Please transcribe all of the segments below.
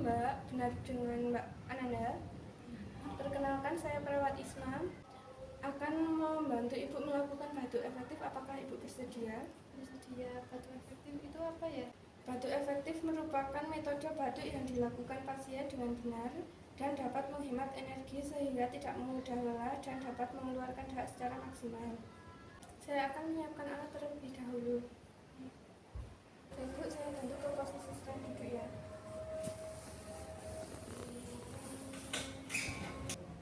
Mbak, benar dengan Mbak Ananda. Perkenalkan, saya perawat Isma. Akan membantu Ibu melakukan batuk efektif. Apakah Ibu bersedia? Bersedia. Batuk efektif itu apa ya? Batuk efektif merupakan metode batuk yang dilakukan pasien dengan benar dan dapat menghemat energi sehingga tidak mudah lelah dan dapat mengeluarkan dahak secara maksimal. Saya akan menyiapkan alat terlebih dahulu. Ibu, saya bantu ke posisi stand duduk ya.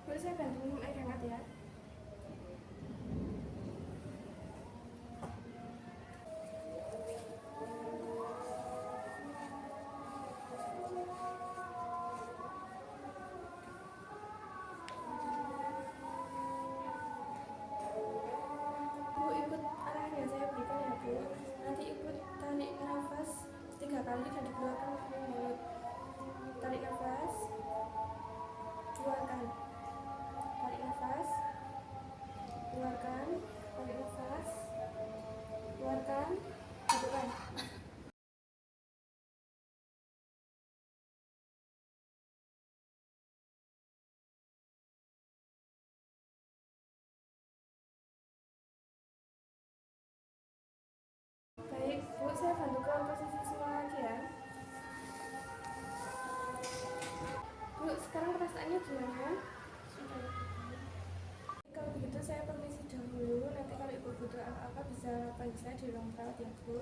Bu, saya bantu minum air hangat ya. Bu, ikut arahan yang saya berikan ya Bu. Nanti ikut tarik nafas 3 kali dan dikeluarkan melalui mulut. Tarik nafas, keluarkan. Tarik nafas, keluarkan. Tarik nafas, keluarkan. Batukkan. Baik Bu, saya bantu ke posisi semula lagi ya. Bu, sekarang perasaannya gimana? Sudah lebih baik. Kalau begitu saya permisi dahulu. Nanti kalau Ibu butuh apa-apa bisa panggil saya di ruang perawat ya Bu.